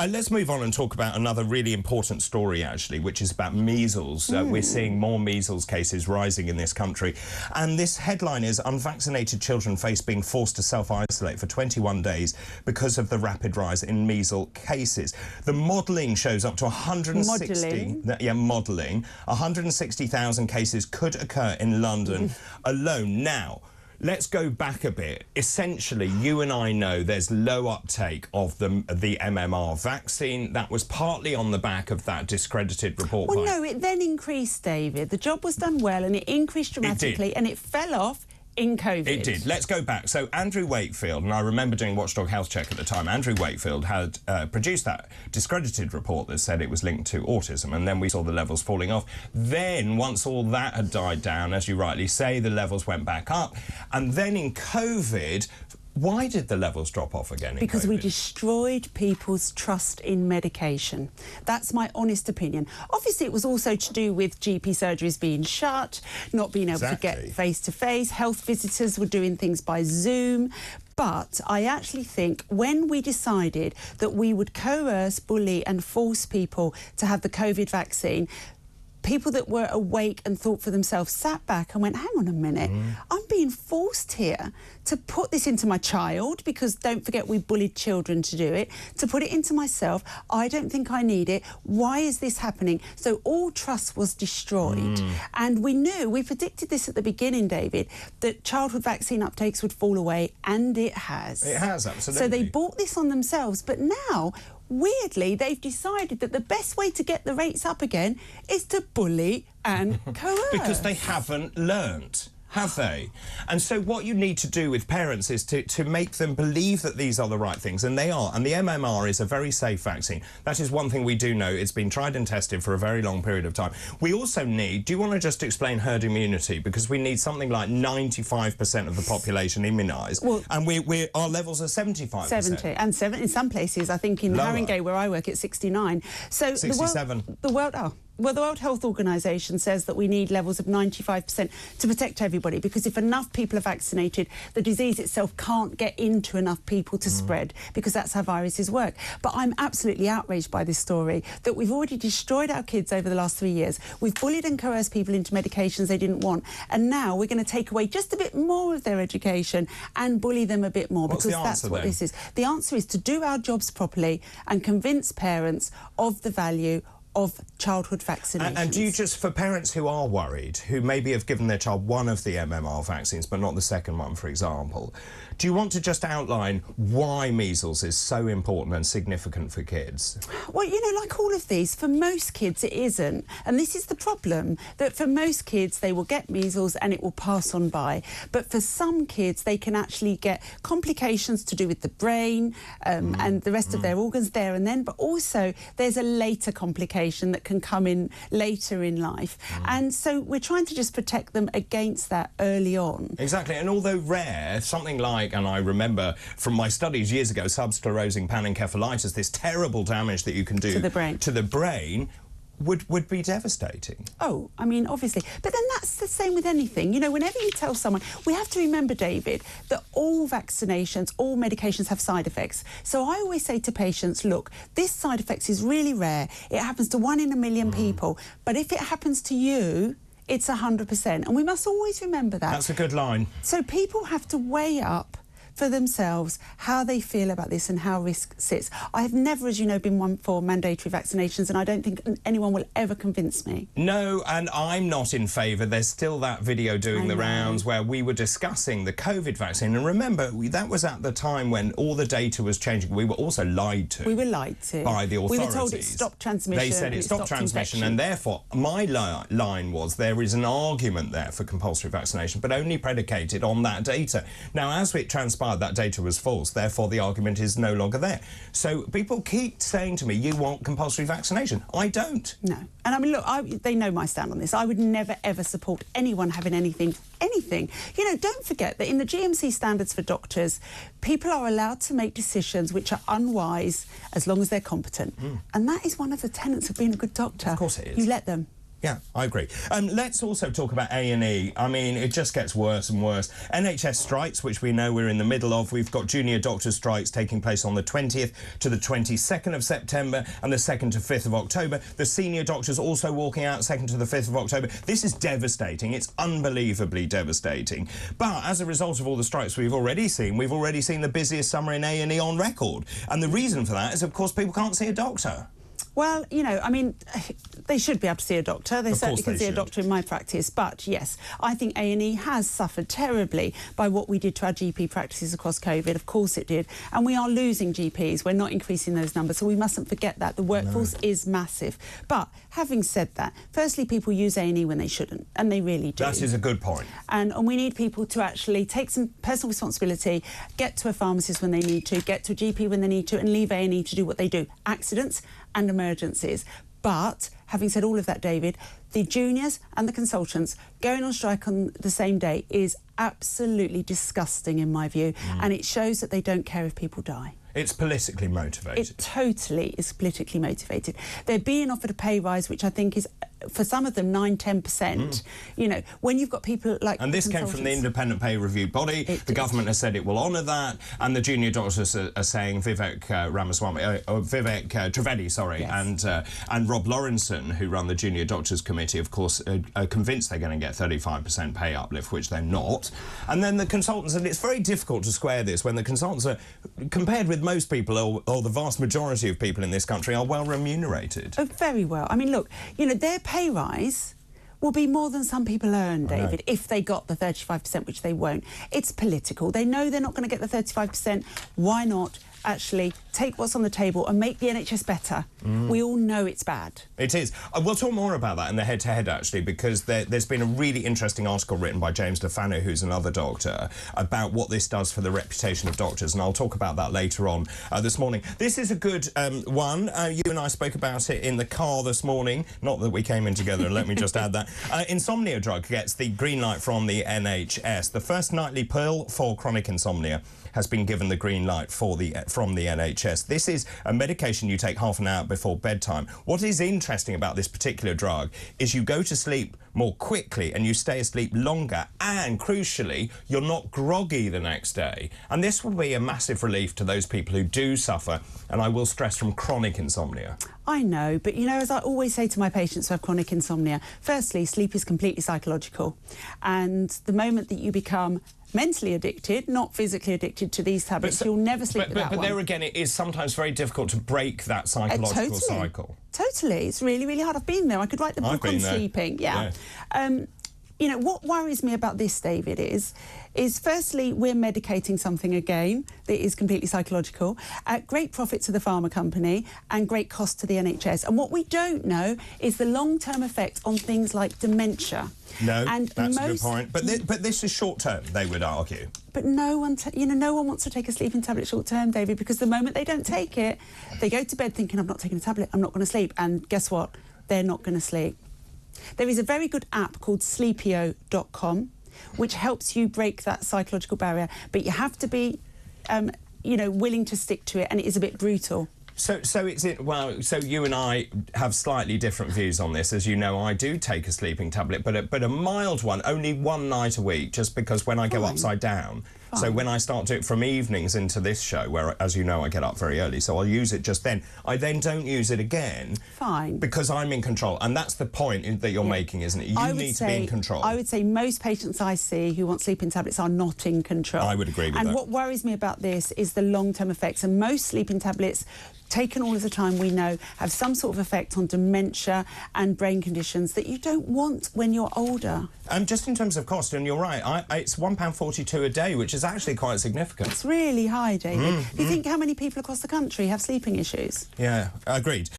Let's move on and talk about another really important story, actually, which is about measles. We're seeing more measles cases rising in this country. And this headline is, unvaccinated children face being forced to self-isolate for 21 days because of the rapid rise in measles cases. The modelling shows up to 160,000 cases could occur in London alone. Now, let's go back a bit. Essentially, you and I know there's low uptake of the MMR vaccine. That was partly on the back of that discredited report. Well, no, it then increased, David. The job was done well and it increased dramatically and it fell off in COVID. It did. Let's go back. So Andrew Wakefield, and I remember doing Watchdog Health Check at the time, Andrew Wakefield had produced that discredited report that said it was linked to autism, and then we saw the levels falling off. Then, once all that had died down, as you rightly say, the levels went back up. And then in COVID, why did the levels drop off again? Because we destroyed people's trust in medication. That's my honest opinion. Obviously, it was also to do with GP surgeries being shut, not being able to get face-to-face. Health visitors were doing things by Zoom. But I actually think when we decided that we would coerce, bully and force people to have the COVID vaccine, people that were awake and thought for themselves sat back and went, hang on a minute, I'm being forced here to put this into my child, because don't forget we bullied children to do it, to put it into myself. I don't think I need it. Why is this happening? So all trust was destroyed. And we knew, we predicted this at the beginning, David, that childhood vaccine uptakes would fall away, and it has. It has, absolutely. So they bought this on themselves, but now, weirdly, they've decided that the best way to get the rates up again is to bully and coerce. Because they haven't learnt, have they? And so what you need to do with parents is to make them believe that these are the right things, and they are. And the MMR is a very safe vaccine. That is one thing we do know. It's been tried and tested for a very long period of time. We also need, do you want to just explain herd immunity? Because we need something like 95% of the population immunised, well, and our levels are 75%. 70, and in some places, I think in Haringey, where I work, it's 69. So 67. The World Health Organization says that we need levels of 95% to protect everybody, because if enough people are vaccinated, the disease itself can't get into enough people to spread, because that's how viruses work. But I'm absolutely outraged by this story, that we've already destroyed our kids over the last 3 years. We've bullied and coerced people into medications they didn't want, and now we're going to take away just a bit more of their education and bully them a bit more. What's because the answer, that's what then? this is. The answer is to do our jobs properly and convince parents of the value of childhood vaccinations. And do you just, for parents who are worried, who maybe have given their child one of the MMR vaccines but not the second one, for example, do you want to just outline why measles is so important and significant for kids? Well, you know, like all of these, for most kids it isn't. And this is the problem, that for most kids they will get measles and it will pass on by. But for some kids they can actually get complications to do with the brain and the rest of their organs there and then. But also there's a later complication that can come in later in life. And so we're trying to just protect them against that early on. Exactly. And although rare, something like, and I remember from my studies years ago, subsclerosing panencephalitis, this terrible damage that you can do to the brain would be devastating. Oh, I mean, obviously. But then that's the same with anything. You know, whenever you tell someone, we have to remember, David, that all vaccinations, all medications have side effects. So I always say to patients, look, this side effect is really rare. It happens to 1 in a million people. But if it happens to you, it's 100%. And we must always remember that. That's a good line. So people have to weigh up for themselves how they feel about this and how risk sits. I have never, as you know, been one for mandatory vaccinations, and I don't think anyone will ever convince me. No, and I'm not in favour. There's still that video doing the rounds where we were discussing the COVID vaccine, and remember, that was at the time when all the data was changing. We were also lied to. We were lied to. By the authorities. We were told it stopped transmission. They said it stopped transmission, and therefore my line was there is an argument there for compulsory vaccination, but only predicated on that data. Now, as it transpired, that data was false, therefore the argument is no longer there. So people keep saying to me, you want compulsory vaccination. I don't. No. And I mean, look, they know my stand on this. I would never, ever support anyone having anything. You know, don't forget that in the GMC standards for doctors, people are allowed to make decisions which are unwise as long as they're competent. And that is one of the tenets of being a good doctor. Of course it is. You let them. Yeah, I agree. Let's also talk about A&E. I mean, it just gets worse and worse. NHS strikes, which we know we're in the middle of. We've got junior doctor strikes taking place on the 20th to the 22nd of September and the 2nd to 5th of October. The senior doctors also walking out 2nd to the 5th of October. This is devastating. It's unbelievably devastating. But as a result of all the strikes we've already seen the busiest summer in A&E on record. And the reason for that is, of course, people can't see a doctor. Well, you know, I mean, they should be able to see a doctor. They certainly can see a doctor in my practice. But, yes, I think A&E has suffered terribly by what we did to our GP practices across COVID. Of course it did. And we are losing GPs. We're not increasing those numbers. So we mustn't forget that. The workforce is massive. But having said that, firstly, people use A&E when they shouldn't. And they really do. That is a good point. And we need people to actually take some personal responsibility, get to a pharmacist when they need to, get to a GP when they need to, and leave A&E to do what they do. Accidents and emergencies. But having said all of that, David, the juniors and the consultants going on strike on the same day is absolutely disgusting in my view, and it shows that they don't care if people die. It's politically motivated. It totally is politically motivated. They're being offered a pay rise, which I think is, for some of them, 9–10%. You know, when you've got people like... And this came from the independent pay review body. The government has said it will honour that, and the junior doctors are saying Vivek Trivedi, sorry, yes. and Rob Lawrenson, who run the Junior Doctors Committee, of course, are convinced they're going to get 35% pay uplift, which they're not. And then the consultants, and it's very difficult to square this when the consultants are, compared with most people, or the vast majority of people in this country, are well remunerated. Oh, very well. I mean, look, you know, their pay rise will be more than some people earn, David, if they got the 35%, which they won't. It's political. They know they're not going to get the 35%. Why not actually take what's on the table and make the NHS better? We all know it's bad. It is. We'll talk more about that in the head-to-head, actually, because there's been a really interesting article written by James Defano, who's another doctor, about what this does for the reputation of doctors, and I'll talk about that later on this morning. This is a good one. You and I spoke about it in the car this morning. Not that we came in together, and let me just add that. Insomnia drug gets the green light from the NHS. The first nightly pill for chronic insomnia has been given the green light from the NHS. This is a medication you take half an hour before bedtime. What is interesting about this particular drug is you go to sleep more quickly and you stay asleep longer, and crucially, you're not groggy the next day. And this will be a massive relief to those people who do suffer, and I will stress, from chronic insomnia. I know, but, you know, as I always say to my patients who have chronic insomnia, firstly, sleep is completely psychological. And the moment that you become mentally addicted, not physically addicted to these tablets, you'll never sleep without one. But there again, it is sometimes very difficult to break that psychological cycle. Totally. It's really, really hard. I've been there. I could write the book on sleeping. Yeah. You know, what worries me about this, David, is firstly, we're medicating something again that is completely psychological, at great profit to the pharma company and great cost to the NHS. And what we don't know is the long-term effect on things like dementia. No, that's a good point. But this is short-term, they would argue. But no one wants to take a sleeping tablet short-term, David, because the moment they don't take it, they go to bed thinking, I'm not taking a tablet, I'm not going to sleep. And guess what? They're not going to sleep. There is a very good app called sleepio.com, which helps you break that psychological barrier, but you have to be, you know, willing to stick to it, and it is a bit brutal. So you and I have slightly different views on this. As you know, I do take a sleeping tablet, but a mild one, only one night a week, just because when I go upside down. So when I start to it from evenings into this show, where, as you know, I get up very early, so I'll use it just then. I then don't use it again. Fine. Because I'm in control. And that's the point that you're making, isn't it? You need to be in control. I would say most patients I see who want sleeping tablets are not in control. I would agree with that. And what worries me about this is the long-term effects. And most sleeping tablets, taken all of the time, we know, have some sort of effect on dementia and brain conditions that you don't want when you're older. Just in terms of cost, and you're right, it's £1.42 a day, which is actually quite significant. It's really high, David. You think how many people across the country have sleeping issues? Yeah, agreed.